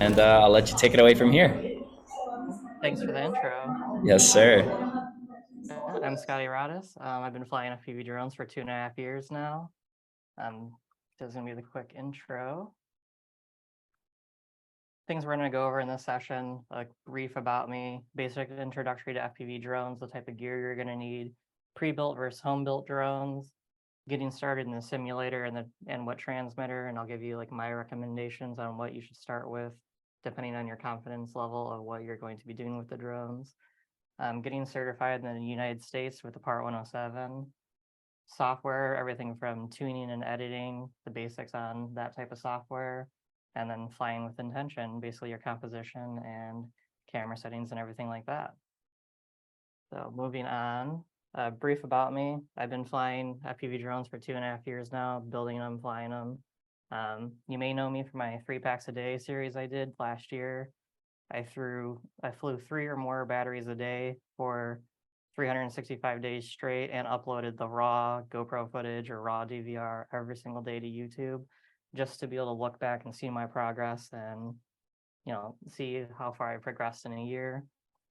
and I'll let you take it away from here. Thanks for the intro. Yes, sir. I'm Scotty Rodis. I've been flying FPV drones for 2.5 years now. This is going to be the quick intro. Things we're going to go over in this session, a brief about me, basic introductory to FPV drones, the type of gear you're going to need, pre-built versus home-built drones, getting started in the simulator and what transmitter, and I'll give you like my recommendations on what you should start with, depending on your confidence level of what you're going to be doing with the drones. Getting certified in the United States with the Part 107, software, everything from tuning and editing, the basics on that type of software, and then flying with intention, basically your composition and camera settings and everything like that. So moving on, brief about me. I've been flying FPV drones for 2.5 years now, building them, flying them. You may know me from my 3 packs a day series I did last year. I flew 3 or more batteries a day for 365 days straight and uploaded the raw GoPro footage or raw DVR every single day to YouTube, just to be able to look back and see my progress and, see how far I progressed in a year.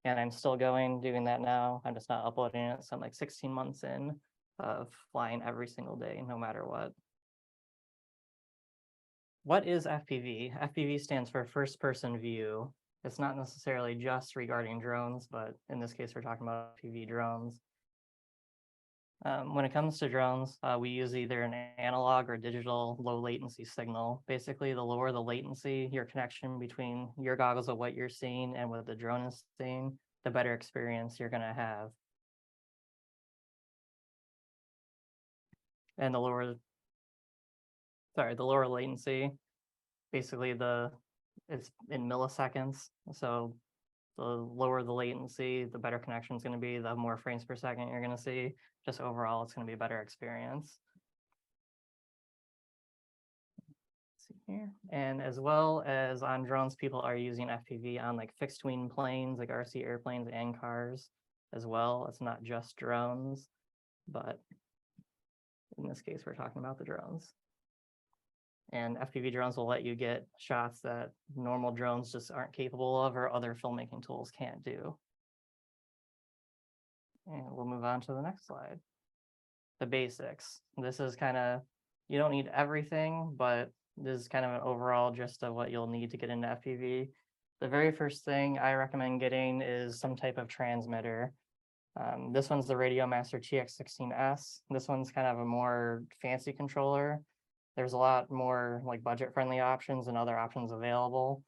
And I'm still doing that now. I'm just not uploading it. So I'm like 16 months in of flying every single day, no matter what. What is FPV? FPV stands for first person view. It's not necessarily just regarding drones, but in this case, we're talking about FPV drones. When it comes to drones, we use either an analog or digital low latency signal. Basically, the lower the latency, your connection between your goggles of what you're seeing and what the drone is seeing, the better experience you're going to have. And the lower latency, basically it's in milliseconds. So the lower the latency, the better connection is going to be, the more frames per second you're going to see. Just overall, it's going to be a better experience. Let's see here. And as well as on drones, people are using FPV on like fixed wing planes, like RC airplanes and cars as well. It's not just drones, but in this case, we're talking about the drones. And FPV drones will let you get shots that normal drones just aren't capable of or other filmmaking tools can't do. And we'll move on to the next slide. The basics. This is kind of, you don't need everything, but this is kind of an overall gist of what you'll need to get into FPV. The very first thing I recommend getting is some type of transmitter. This one's the Radio Master TX16S. This one's kind of a more fancy controller. There's a lot more like budget-friendly options and other options available.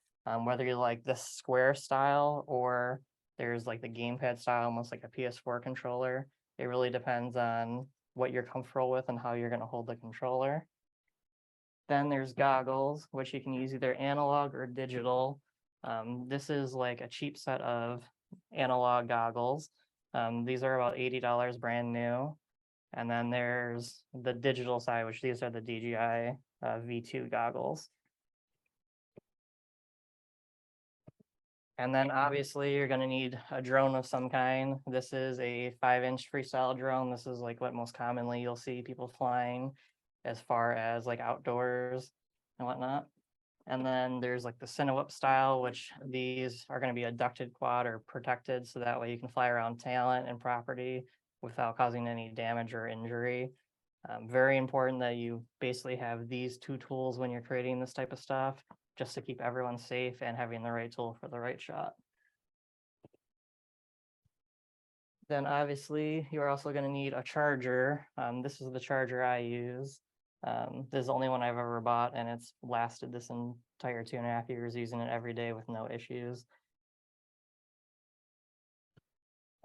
Whether you like this square style or there's like the gamepad style, almost like a PS4 controller. It really depends on what you're comfortable with and how you're going to hold the controller. Then there's goggles, which you can use either analog or digital. This is like a cheap set of analog goggles. These are about $80 brand new. And then there's the digital side, which these are the DJI V2 goggles. And then obviously you're going to need a drone of some kind. This is a 5-inch freestyle drone. This is like what most commonly you'll see people flying as far as like outdoors and whatnot. And then there's like the Cinewhoop style, which these are going to be a ducted quad or protected. So that way you can fly around talent and property without causing any damage or injury. Very important that you basically have these 2 tools when you're creating this type of stuff, just to keep everyone safe and having the right tool for the right shot. Then obviously you're also going to need a charger. This is the charger I use. This is the only one I've ever bought, and it's lasted this entire 2.5 years using it every day with no issues.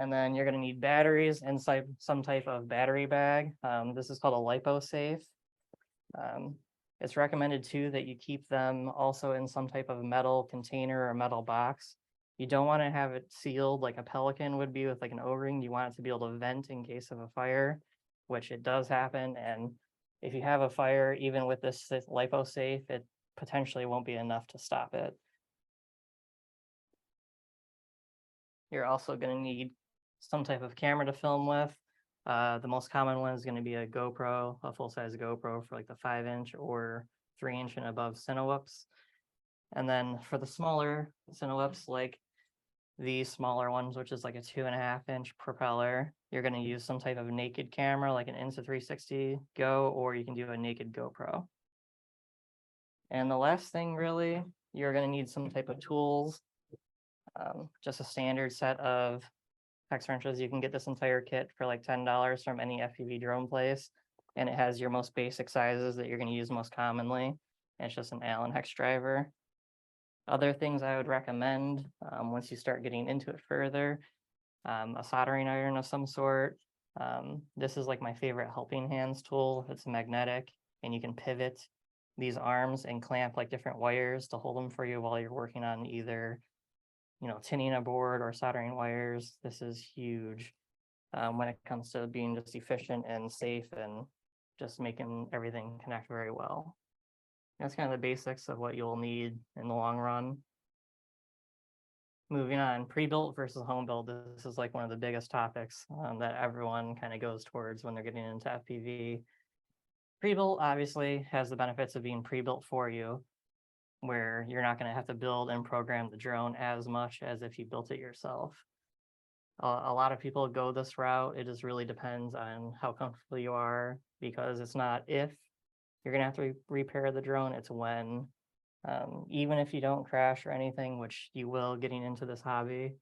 And then you're going to need batteries and some type of battery bag. This is called a LipoSafe. It's recommended too that you keep them also in some type of metal container or metal box. You don't want to have it sealed like a Pelican would be with like an O-ring. You want it to be able to vent in case of a fire, which it does happen. And if you have a fire, even with this LipoSafe, it potentially won't be enough to stop it. You're also going to need some type of camera to film with. The most common one is going to be a GoPro, a full-size GoPro for like the 5-inch or 3-inch and above Cinewhoops. And then for the smaller Cinewhips, like these smaller ones, which is like a 2.5-inch propeller, you're going to use some type of naked camera, like an Insta360 Go, or you can do a naked GoPro. And the last thing, really, you're going to need some type of tools, just a standard set of hex wrenches. You can get this entire kit for like $10 from any FPV drone place, and it has your most basic sizes that you're going to use most commonly. And it's just an Allen hex driver. Other things I would recommend once you start getting into it further, a soldering iron of some sort. This is like my favorite helping hands tool. It's magnetic, and you can pivot these arms and clamp like different wires to hold them for you while you're working on either, tinning a board or soldering wires. This is huge when it comes to being just efficient and safe and just making everything connect very well. That's kind of the basics of what you'll need in the long run. Moving on, pre-built versus home built. This is like one of the biggest topics that everyone kind of goes towards when they're getting into FPV. Pre-built obviously has the benefits of being pre-built for you, where you're not going to have to build and program the drone as much as if you built it yourself. A lot of people go this route. It just really depends on how comfortable you are, because it's not if you're going to have to repair the drone, it's when. Even if you don't crash or anything, which you will getting into this hobby,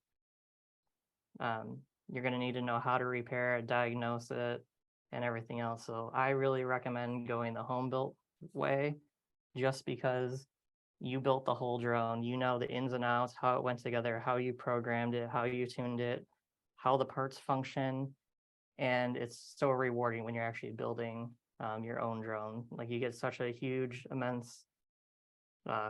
you're going to need to know how to repair it, diagnose it, and everything else. So I really recommend going the home built way, just because you built the whole drone. You know the ins and outs, how it went together, how you programmed it, how you tuned it, how the parts function. And it's so rewarding when you're actually building your own drone. Like, you get such a huge, immense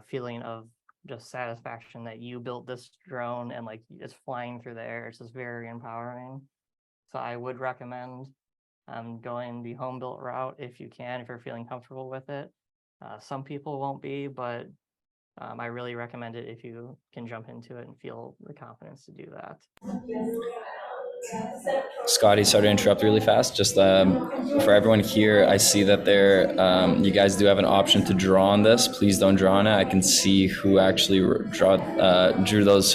feeling of just satisfaction that you built this drone and like it's flying through the air. It's just very empowering. So I would recommend going the home built route if you can, if you're feeling comfortable with it. Some people won't be, but I really recommend it if you can jump into it and feel the confidence to do that. Scotty, sorry to interrupt really fast. Just for everyone here, I see that you guys do have an option to draw on this. Please don't draw on it. I can see who actually drew those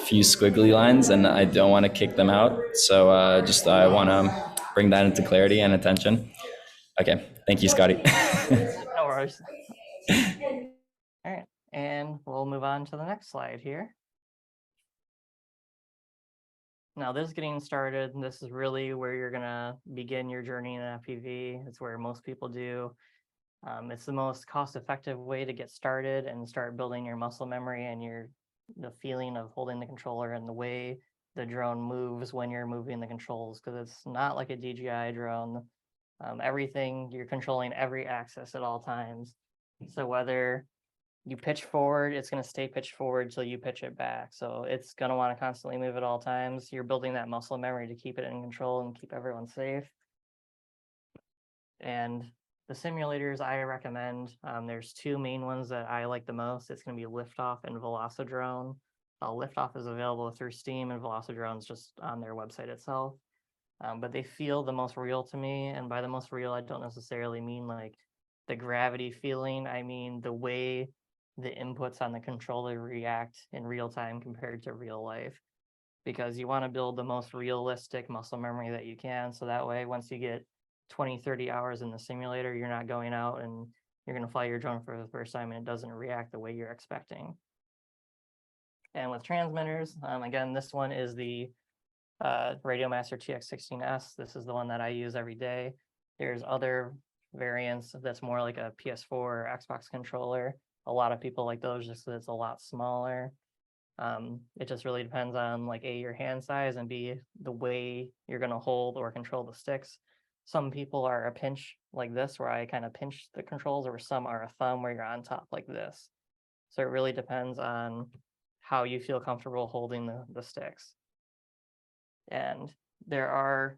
few squiggly lines, and I don't want to kick them out. So I want to bring that into clarity and attention. Okay, thank you, Scotty. No worries. All right, and we'll move on to the next slide here. Now, this is getting started. This is really where you're gonna begin your journey in FPV. It's where most people do. It's the most cost-effective way to get started and start building your muscle memory and the feeling of holding the controller and the way the drone moves when you're moving the controls, because it's not like a DJI drone. Everything, you're controlling every axis at all times. So whether you pitch forward, it's going to stay pitched forward till you pitch it back. So it's going to want to constantly move at all times. You're building that muscle memory to keep it in control and keep everyone safe. And the simulators I recommend, there's two main ones that I like the most. It's going to be Liftoff and Velocidrone. Liftoff is available through Steam, and Velocidrone is just on their website itself. But they feel the most real to me. And by the most real, I don't necessarily mean like the gravity feeling. I mean the way the inputs on the controller react in real time compared to real life, because you want to build the most realistic muscle memory that you can. So that way, once you get 20, 30 hours in the simulator, you're not going out and you're going to fly your drone for the first time and it doesn't react the way you're expecting. And with transmitters, again, this one is the Radiomaster TX16S. This is the one that I use every day. There's other variants that's more like a PS4 or Xbox controller. A lot of people like those just because it's a lot smaller. It just really depends on like A, your hand size, and B, the way you're going to hold or control the sticks. Some people are a pinch like this, where I kind of pinch the controls, or some are a thumb where you're on top like this. So it really depends on how you feel comfortable holding the sticks. And there are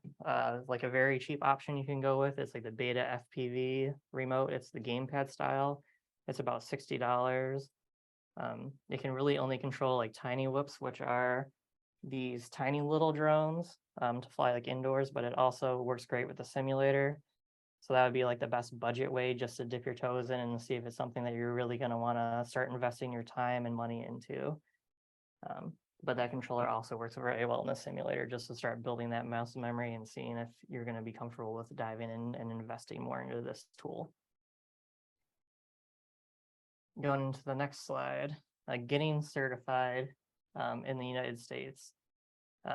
like a very cheap option you can go with. It's like the Beta FPV remote. It's the gamepad style. It's about $60. It can really only control like Tinywhips, which are these tiny little drones to fly like indoors, but it also works great with the simulator. So that would be like the best budget way just to dip your toes in and see if it's something that you're really going to want to start investing your time and money into. But that controller also works very well in the simulator just to start building that muscle memory and seeing if you're going to be comfortable with diving in and investing more into this tool. Going into the next slide, getting certified in the United States.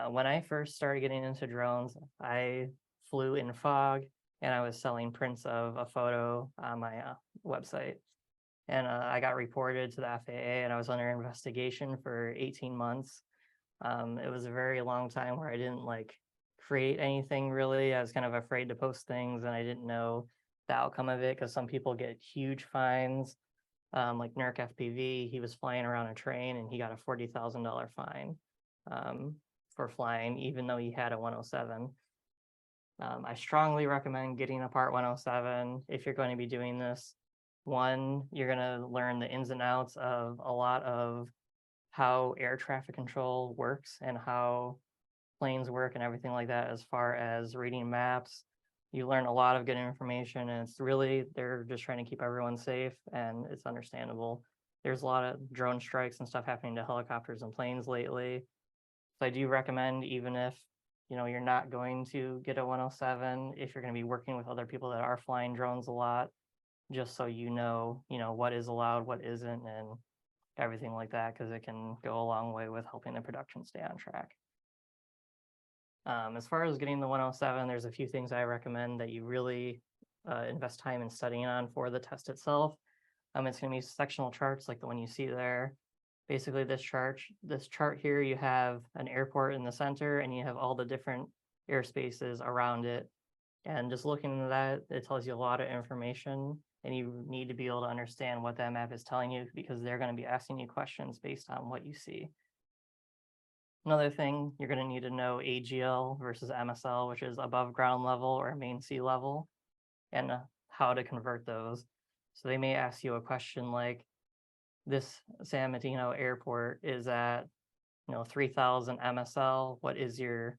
When I first started getting into drones, I flew in fog and I was selling prints of a photo on my website. And I got reported to the FAA and I was under investigation for 18 months. It was a very long time where I didn't like create anything really. I was kind of afraid to post things and I didn't know the outcome of it because some people get huge fines. Like Nurk FPV, he was flying around a train and he got a $40,000 fine for flying, even though he had a 107. I strongly recommend getting a Part 107 if you're going to be doing this. One, you're going to learn the ins and outs of a lot of how air traffic control works and how planes work and everything like that, as far as reading maps. You learn a lot of good information, and it's really, they're just trying to keep everyone safe, and it's understandable. There's a lot of drone strikes and stuff happening to helicopters and planes lately. So I do recommend, even if you're not going to get a 107, if you're going to be working with other people that are flying drones a lot, just so you know what is allowed, what isn't, and everything like that, because it can go a long way with helping the production stay on track. As far as getting the 107, there's a few things I recommend that you really invest time in studying on for the test itself. It's going to be sectional charts like the one you see there. Basically, this chart here, you have an airport in the center and you have all the different airspaces around it. And just looking at that, it tells you a lot of information, and you need to be able to understand what that map is telling you, because they're going to be asking you questions based on what you see. Another thing, you're going to need to know AGL versus MSL, which is above ground level or main sea level, and how to convert those. So they may ask you a question like, this San Matino airport is at 3,000 MSL. What is your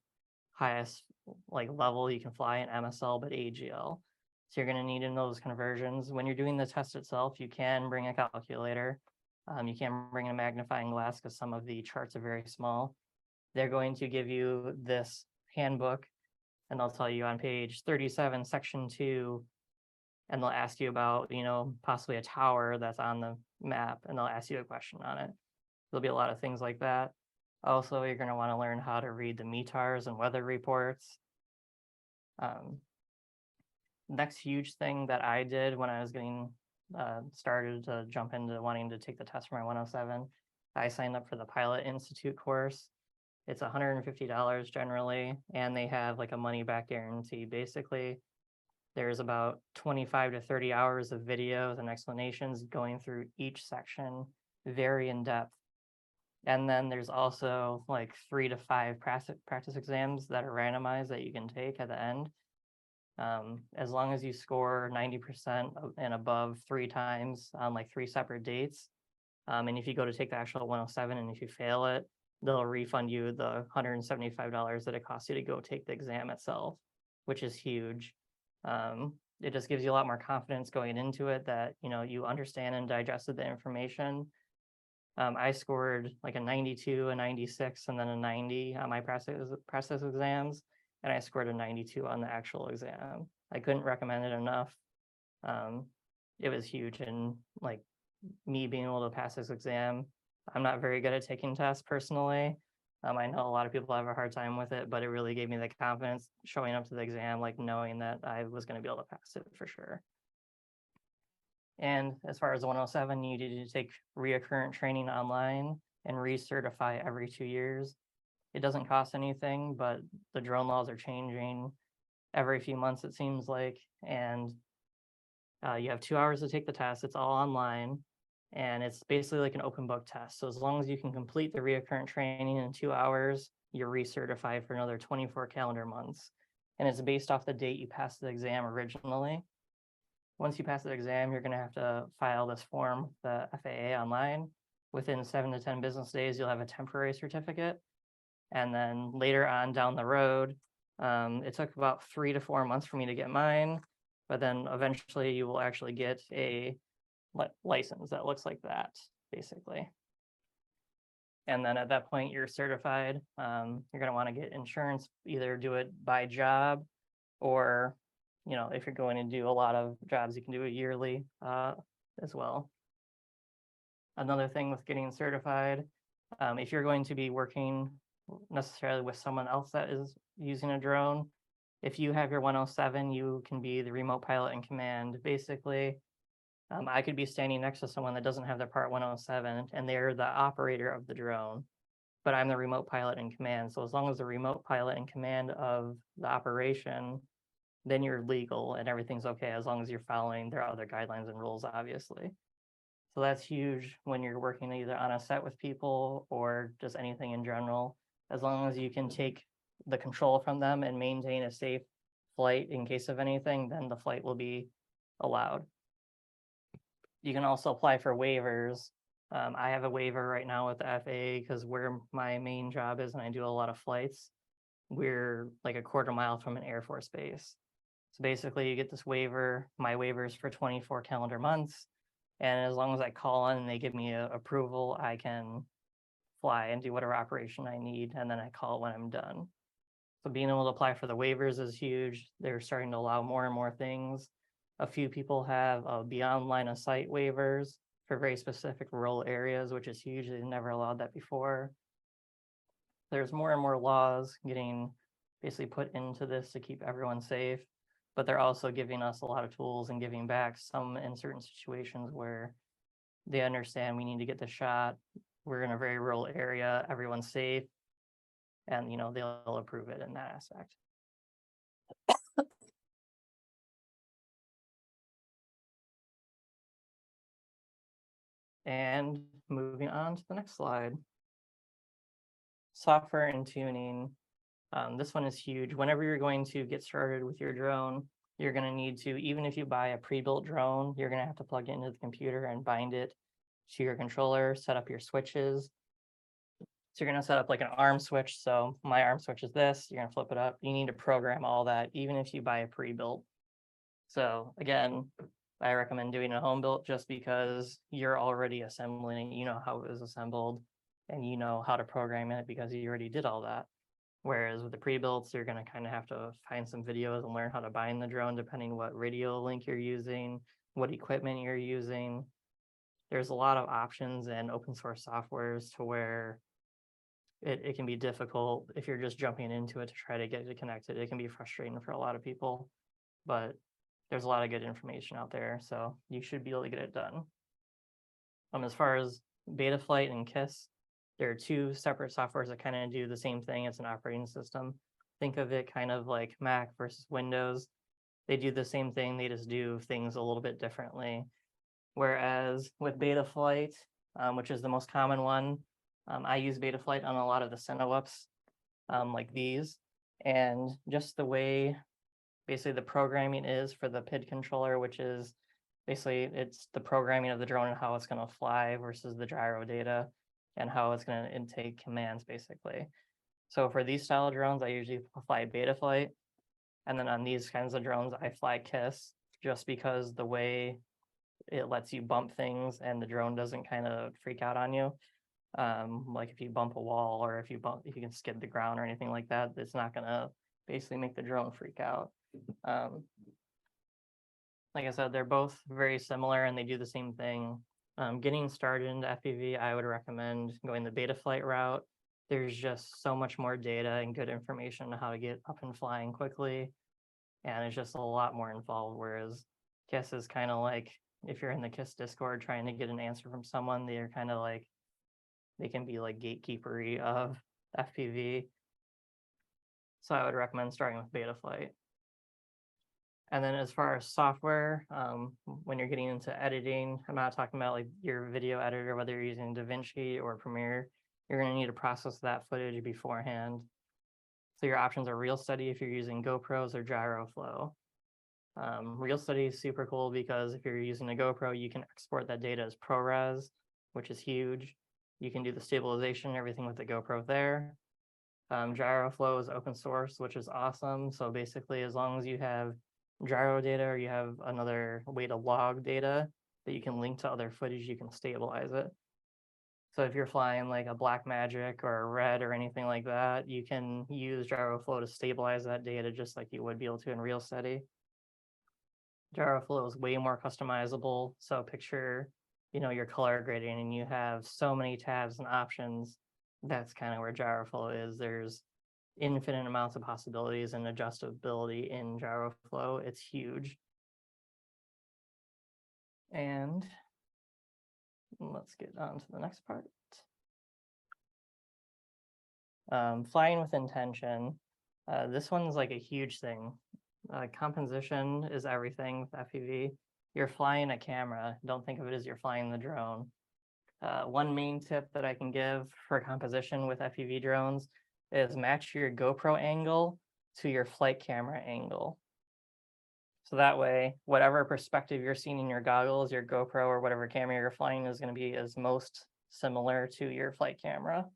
highest level you can fly in MSL but AGL? So you're going to need in those conversions. When you're doing the test itself, you can bring a calculator. You can bring a magnifying glass because some of the charts are very small. They're going to give you this handbook, and they'll tell you on page 37, section 2, and they'll ask you about, possibly a tower that's on the map, and they'll ask you a question on it. There'll be a lot of things like that. Also, you're going to want to learn how to read the METARs and weather reports. Next huge thing that I did when I was getting started to jump into wanting to take the test for my 107, I signed up for the Pilot Institute course. It's $150 generally, and they have a money back guarantee. Basically, there's about 25 to 30 hours of videos and explanations going through each section, very in depth. And then there's also 3 to 5 practice exams that are randomized that you can take at the end. As long as you score 90% and above 3 times on 3 separate dates. And if you go to take the actual 107 and if you fail it, they'll refund you the $175 that it costs you to go take the exam itself, which is huge. It just gives you a lot more confidence going into it that, you understand and digested the information. I scored a 92, a 96, and then a 90 on my practice exams, and I scored a 92 on the actual exam. I couldn't recommend it enough. It was huge, and me being able to pass this exam, I'm not very good at taking tests personally. I know a lot of people have a hard time with it, but it really gave me the confidence showing up to the exam, knowing that I was going to be able to pass it for sure. And as far as the 107, you need to take reoccurrent training online and recertify every 2 years. It doesn't cost anything, but the drone laws are changing every few months, it seems like. And you have 2 hours to take the test. It's all online. And it's basically like an open book test. So as long as you can complete the reoccurrent training in 2 hours, you're recertified for another 24 calendar months. And it's based off the date you passed the exam originally. Once you pass the exam, you're going to have to file this form, the FAA online. Within 7 to 10 business days, you'll have a temporary certificate. And then later on down the road, it took about 3 to 4 months for me to get mine. but then eventually you will actually get a license that looks like that, basically. And then at that point, you're certified. You're going to want to get insurance, either do it by job, or, if you're going to do a lot of jobs, you can do it yearly as well. Another thing with getting certified, if you're going to be working necessarily with someone else that is using a drone, if you have your 107, you can be the remote pilot in command. Basically, I could be standing next to someone that doesn't have their part 107, and they're the operator of the drone, but I'm the remote pilot in command. So as long as the remote pilot in command of the operation, then you're legal and everything's okay, as long as you're following their other guidelines and rules, obviously. So that's huge when you're working either on a set with people or just anything in general. As long as you can take the control from them and maintain a safe flight in case of anything, then the flight will be allowed. You can also apply for waivers. I have a waiver right now with the FAA because where my main job is and I do a lot of flights, we're like a quarter mile from an Air Force base. So basically you get this waiver. My waiver is for 24 calendar months. And as long as I call in and they give me approval, I can fly and do whatever operation I need. And then I call when I'm done. So being able to apply for the waivers is huge. They're starting to allow more and more things. A few people have beyond line of sight waivers for very specific rural areas, which is huge. They've never allowed that before. There's more and more laws getting basically put into this to keep everyone safe, but they're also giving us a lot of tools and giving back some in certain situations where they understand we need to get the shot. We're in a very rural area, everyone's safe, and they'll approve it in that aspect. And moving on to the next slide. Software and tuning. This one is huge. Whenever you're going to get started with your drone, you're going to need to, even if you buy a pre-built drone, you're going to have to plug it into the computer and bind it to your controller, set up your switches. So you're going to set up like an arm switch. So my arm switch is this. You're going to flip it up. You need to program all that, even if you buy a pre-built. So again, I recommend doing a home built just because you're already assembling it. You know how it was assembled and you know how to program it because you already did all that. Whereas with the pre-builts, you're going to kind of have to find some videos and learn how to bind the drone depending what radio link you're using, what equipment you're using. There's a lot of options and open source softwares to where it can be difficult if you're just jumping into it to try to get it connected. It can be frustrating for a lot of people, but there's a lot of good information out there, so you should be able to get it done. As far as Betaflight and KISS, there are two separate softwares that kind of do the same thing. It's an operating system. Think of it kind of like Mac versus Windows. They do the same thing, they just do things a little bit differently. Whereas with Betaflight, which is the most common one, I use Betaflight on a lot of the Cinewups, like these. And just the way basically the programming is for the PID controller, which is basically it's the programming of the drone and how it's going to fly versus the gyro data and how it's going to intake commands, basically. So for these style of drones, I usually fly Betaflight. And then on these kinds of drones, I fly KISS just because the way it lets you bump things and the drone doesn't kind of freak out on you. Like if you bump a wall or if you can skid the ground or anything like that, it's not going to basically make the drone freak out. Like I said, they're both very similar and they do the same thing. Getting started into FPV, I would recommend going the Betaflight route. There's just so much more data and good information on how to get up and flying quickly. And it's just a lot more involved, whereas KISS is kind of like, if you're in the KISS Discord trying to get an answer from someone, they're kind of like, they can be like gatekeepery of FPV. So I would recommend starting with Betaflight. And then as far as software, when you're getting into editing, I'm not talking about like your video editor, whether you're using DaVinci or Premiere, you're going to need to process that footage beforehand. So your options are RealSteady if you're using GoPros or GyroFlow. RealSteady is super cool because if you're using a GoPro, you can export that data as ProRes, which is huge. You can do the stabilization and everything with the GoPro there. GyroFlow is open source, which is awesome. So basically, as long as you have gyro data, or you have another way to log data that you can link to other footage, you can stabilize it. So if you're flying like a Blackmagic or a Red or anything like that, you can use GyroFlow to stabilize that data just like you would be able to in RealSteady. GyroFlow is way more customizable. So picture, your color grading, and you have so many tabs and options. That's kind of where GyroFlow is. There's infinite amounts of possibilities and adjustability in GyroFlow. It's huge. And let's get on to the next part. Flying with intention. This one's like a huge thing. Composition is everything with FPV. You're flying a camera. Don't think of it as you're flying the drone. One main tip that I can give for composition with FPV drones is match your GoPro angle to your flight camera angle. So that way, whatever perspective you're seeing in your goggles, your GoPro or whatever camera you're flying is going to be as most similar to your flight camera.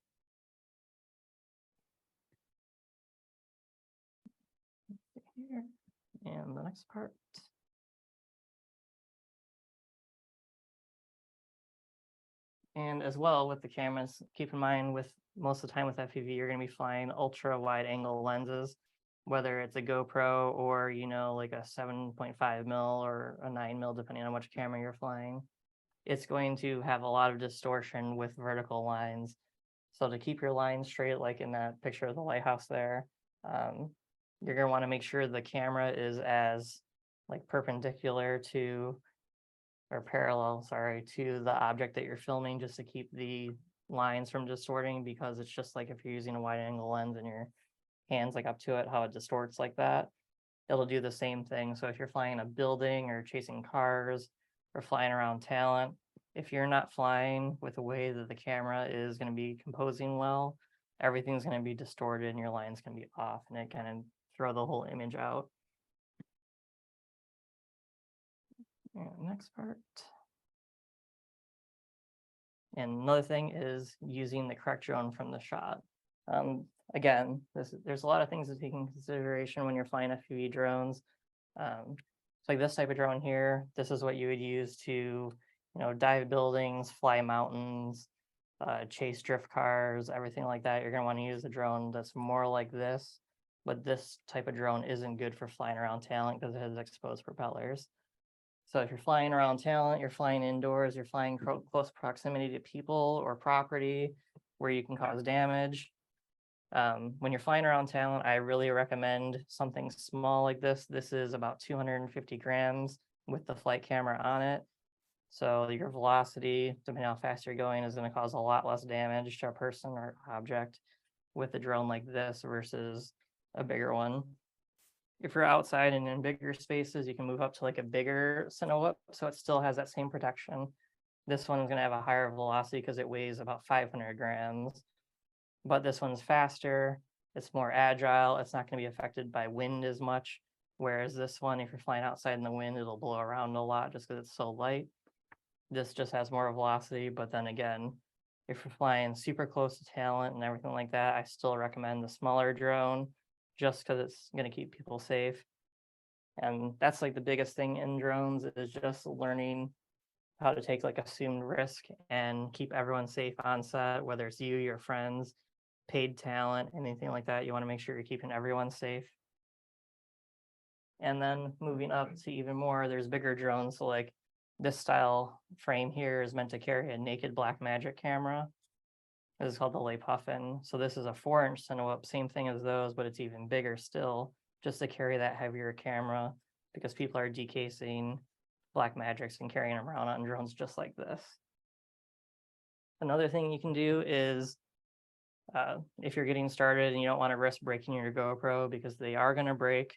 Here. And the next part. And as well with the cameras, keep in mind with most of the time with FPV, you're going to be flying ultra wide angle lenses, whether it's a GoPro or, like a 7.5 mil or a 9 mil, depending on which camera you're flying. It's going to have a lot of distortion with vertical lines. So to keep your line straight, like in that picture of the lighthouse there, you're going to want to make sure the camera is as like perpendicular to, or parallel, sorry, to the object that you're filming, just to keep the lines from distorting, because it's just like if you're using a wide angle lens and your hands like up to it, how it distorts like that. It'll do the same thing. So if you're flying a building or chasing cars or flying around talent, if you're not flying with the way that the camera is going to be composing well, everything's going to be distorted and your line's going to be off, and it kind of throw the whole image out. And next part. And another thing is using the correct drone from the shot. Again, there's a lot of things to take into consideration when you're flying FPV drones. So like this type of drone here, this is what you would use to, dive buildings, fly mountains, chase drift cars, everything like that. You're going to want to use a drone that's more like this, but this type of drone isn't good for flying around talent because it has exposed propellers. So if you're flying around talent, you're flying indoors, you're flying close proximity to people or property where you can cause damage. When you're flying around talent, I really recommend something small like this. This is about 250 grams with the flight camera on it. So your velocity, depending on how fast you're going, is going to cause a lot less damage to a person or object with a drone like this versus a bigger one. If you're outside and in bigger spaces, you can move up to like a bigger Cinewhoop, so it still has that same protection. This one's going to have a higher velocity because it weighs about 500 grams, but this one's faster, it's more agile, it's not going to be affected by wind as much, whereas this one, if you're flying outside in the wind, it'll blow around a lot just because it's so light. This just has more velocity, but then again, if you're flying super close to talent and everything like that, I still recommend the smaller drone just because it's going to keep people safe. And that's like the biggest thing in drones is just learning how to take like assumed risk and keep everyone safe on set, whether it's you, your friends, paid talent, anything like that. You want to make sure you're keeping everyone safe. And then moving up to even more, there's bigger drones. So like this style frame here is meant to carry a naked Blackmagic camera. This is called the Lay Puffin. So this is a 4-inch Cinewhoop, same thing as those, but it's even bigger still, just to carry that heavier camera, because people are decasing Blackmagics and carrying them around on drones just like this. Another thing you can do is, if you're getting started and you don't want to risk breaking your GoPro because they are going to break,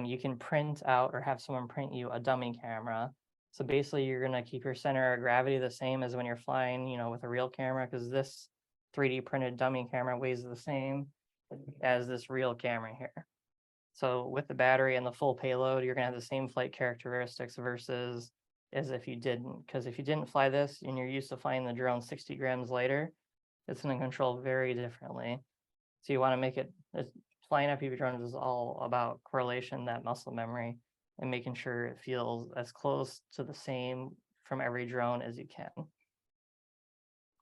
you can print out or have someone print you a dummy camera. So basically you're going to keep your center of gravity the same as when you're flying, with a real camera, because this 3D printed dummy camera weighs the same as this real camera here. So with the battery and the full payload, you're going to have the same flight characteristics versus as if you didn't. Because if you didn't fly this and you're used to flying the drone 60 grams lighter, it's going to control very differently. So you want to make it, flying FPV drones is all about correlation, that muscle memory. and making sure it feels as close to the same from every drone as you can.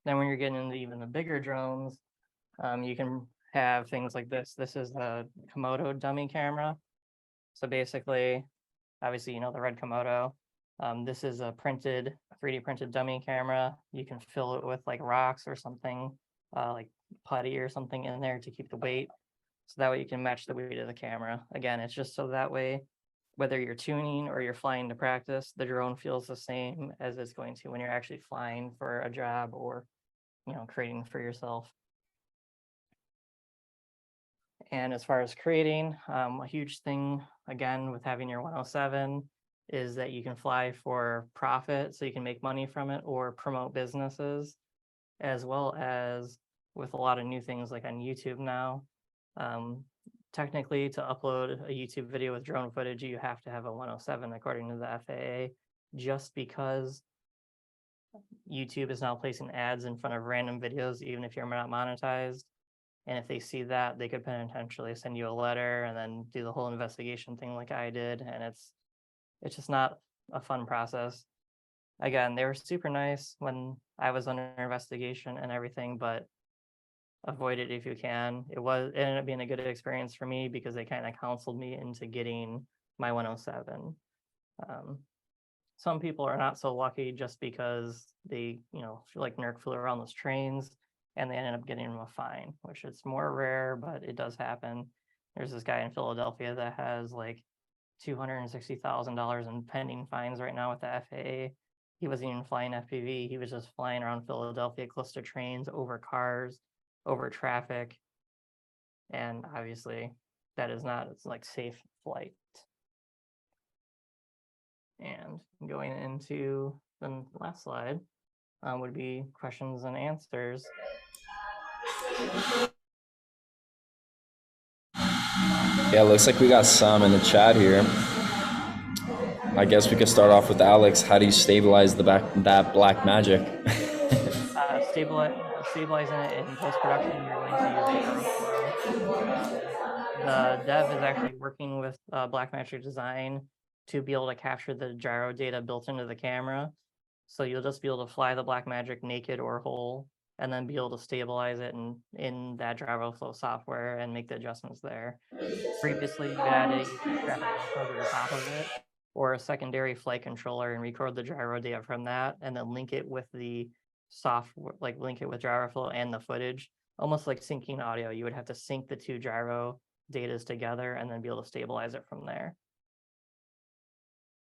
Then when you're getting into even the bigger drones, you can have things like this. This is the Komodo dummy camera. So basically, obviously, you know the red Komodo. This is a 3D printed dummy camera. You can fill it with like rocks or something, like putty or something in there to keep the weight. So that way you can match the weight of the camera. Again, it's just so that way, whether you're tuning or you're flying to practice, the drone feels the same as it's going to when you're actually flying for a job or, you know, creating for yourself. And as far as creating, a huge thing, again, with having your 107 is that you can fly for profit, so you can make money from it or promote businesses, as well as with a lot of new things like on YouTube now. Technically, to upload a YouTube video with drone footage, you have to have a 107 according to the FAA, just because YouTube is now placing ads in front of random videos, even if you're not monetized. And if they see that, they could potentially send you a letter and then do the whole investigation thing like I did. And it's just not a fun process. Again, they were super nice when I was under investigation and everything, but avoid it if you can. It ended up being a good experience for me because they kind of counseled me into getting my 107. Some people are not so lucky just because they, you know, like Nerk flew around those trains and they ended up getting them a fine, which is more rare, but it does happen. There's this guy in Philadelphia that has like $260,000 in pending fines right now with the FAA. He wasn't even flying FPV. He was just flying around Philadelphia close to trains, over cars, over traffic. And obviously that is not, it's like safe flight. And going into the last slide would be questions and answers. Yeah, looks like we got some in the chat here. I guess we could start off with Alex. How do you stabilize that black magic? Stabilizing it in post-production, you're going to use GyroFlow. The dev is actually working with Blackmagic Design to be able to capture the gyro data built into the camera. So you'll just be able to fly the Blackmagic naked or whole, and then be able to stabilize it in that GyroFlow software and make the adjustments there. Previously, you had to either strap a GoPro to the top of it or a secondary flight controller and record the gyro data from that, and then link it with the software, like link it with GyroFlow and the footage, almost like syncing audio. You would have to sync the two gyro datas together and then be able to stabilize it from there.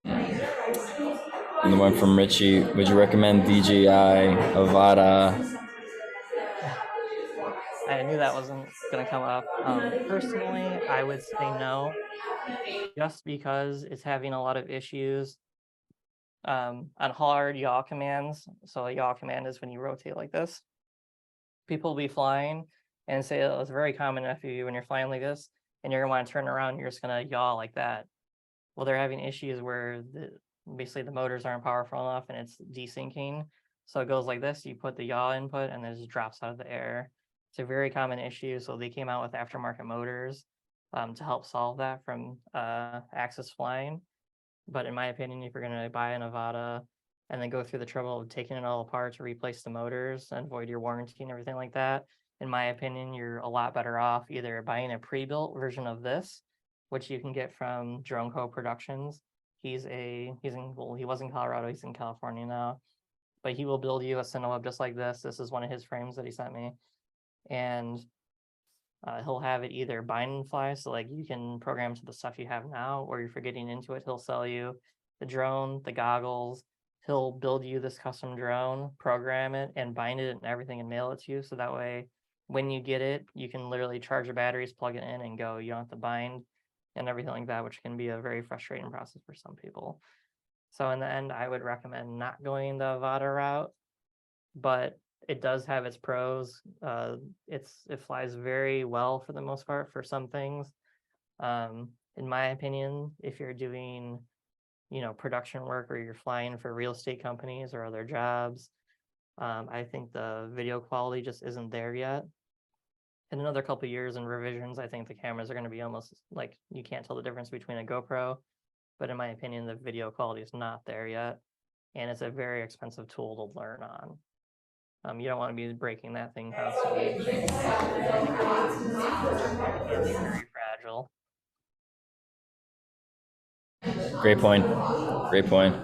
And the one from Richie, would you recommend DJI, Avata? I knew that wasn't going to come up. Personally, I would say no, just because it's having a lot of issues on hard yaw commands. So a yaw command is when you rotate like this. People will be flying and say it's very common if you when you're flying like this and you're gonna want to turn around, you're just gonna yaw like that. Well, they're having issues where basically the motors aren't powerful enough and it's desyncing. So it goes like this, you put the yaw input and it just drops out of the air. It's a very common issue. So they came out with aftermarket motors to help solve that from Axis Flying. But in my opinion, if you're going to buy an Avata and then go through the trouble of taking it all apart to replace the motors and void your warranty and everything like that, in my opinion, you're a lot better off either buying a pre-built version of this, which you can get from Drone Co. Productions. He was in Colorado, he's in California now, but he will build you a Cineweb just like this. This is one of his frames that he sent me. And he'll have it either bind and fly, so like you can program to the stuff you have now, or if you're getting into it, he'll sell you the drone, the goggles. He'll build you this custom drone, program it, and bind it and everything, and mail it to you. So that way, when you get it, you can literally charge your batteries, plug it in, and go. You don't have to bind and everything like that, which can be a very frustrating process for some people. So in the end, I would recommend not going the Avata route, but it does have its pros. It flies very well for the most part for some things. In my opinion, if you're doing, production work or you're flying for real estate companies or other jobs, I think the video quality just isn't there yet. In another couple of years and revisions, I think the cameras are going to be almost like you can't tell the difference between a GoPro but in my opinion, the video quality is not there yet, and it's a very expensive tool to learn on. You don't want to be breaking that thing constantly. It can be very fragile. Great point. Great point.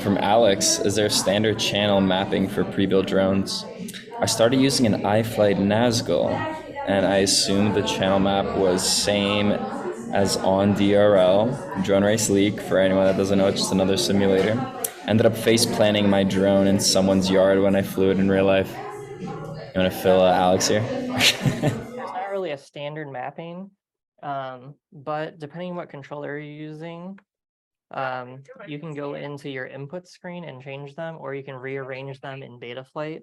From Alex, is there standard channel mapping for pre-built drones? I started using an iFlight Nazgul, and I assumed the channel map was same as on DRL. Drone Race Leak, for anyone that doesn't know, it's just another simulator. Ended up face planting my drone in someone's yard when I flew it in real life. You want to fill Alex here? There's not really a standard mapping, but depending on what controller you're using, you can go into your input screen and change them, or you can rearrange them in Betaflight.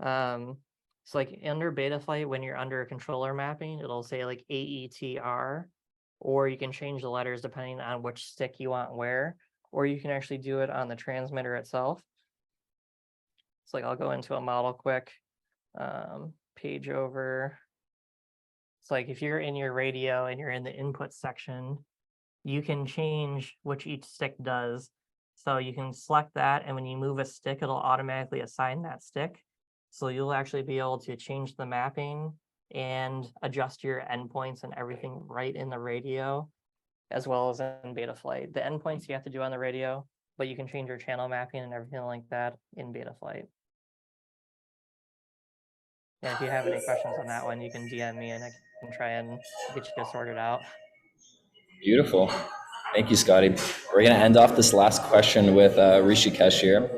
So like under Betaflight, when you're under a controller mapping, it'll say like AETR, or you can change the letters depending on which stick you want where, or you can actually do it on the transmitter itself. So like I'll go into a model quick, page over. It's like if you're in your radio and you're in the input section, you can change which each stick does. So you can select that, and when you move a stick, it'll automatically assign that stick. So you'll actually be able to change the mapping and adjust your endpoints and everything right in the radio, as well as in Betaflight. The endpoints you have to do on the radio, but you can change your channel mapping and everything like that in Betaflight. And if you have any questions on that one, you can DM me and I can try and get you sorted out. Beautiful. Thank you, Scotty. We're going to end off this last question with Rishikesh here.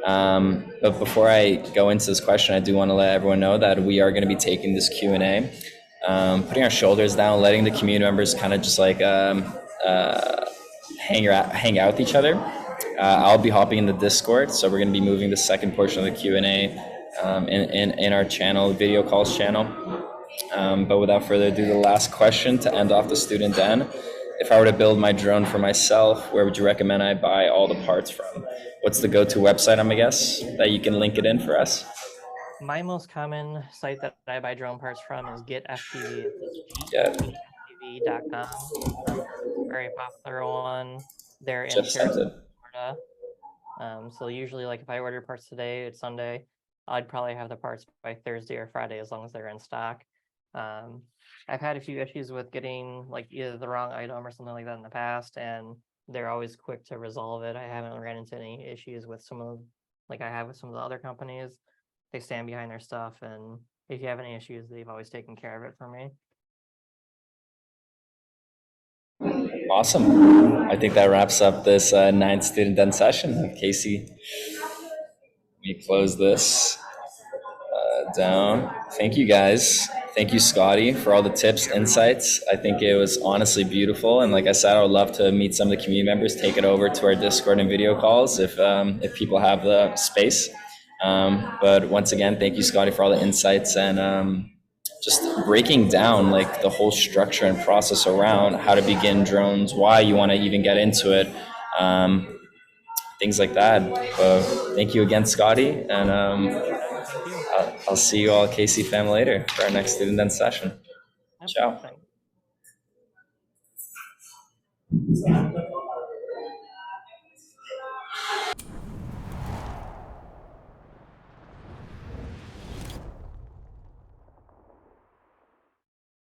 But before I go into this question, I do want to let everyone know that we are going to be taking this Q&A, putting our shoulders down, letting the community members kind of just like hang out with each other. I'll be hopping in the Discord, so we're going to be moving the second portion of the Q&A in our channel, video calls channel. But without further ado, the last question to end off the student den. If I were to build my drone for myself, where would you recommend I buy all the parts from? What's the go-to website, I'm gonna guess, that you can link it in for us? My most common site that I buy drone parts from is Get FPV. It's just Yeah, getfpv.com. It's a very popular one. They're in just sent Sarasota, it. Florida. So usually, like if I order parts today, it's Sunday, I'd probably have the parts by Thursday or Friday as long as they're in stock. I've had a few issues with getting like either the wrong item or something like that in the past, and they're always quick to resolve it. I haven't ran into any issues with some of, like I have with some of the other companies. They stand behind their stuff, and if you have any issues, they've always taken care of it for me. Awesome. I think that wraps up this ninth student den session. Casey, let me close this down. Thank you guys. Thank you, Scotty, for all the tips, insights. I think it was honestly beautiful. And like I said, I would love to meet some of the community members, take it over to our Discord and video calls if people have the space. But once again, thank you, Scotty, for all the insights and just breaking down like the whole structure and process around how to begin drones, why you want to even get into it, things like that. Thank you again, Scotty, and Thank you. I'll see you all, Casey fam, later for our next student den session. Yep, Ciao. thanks.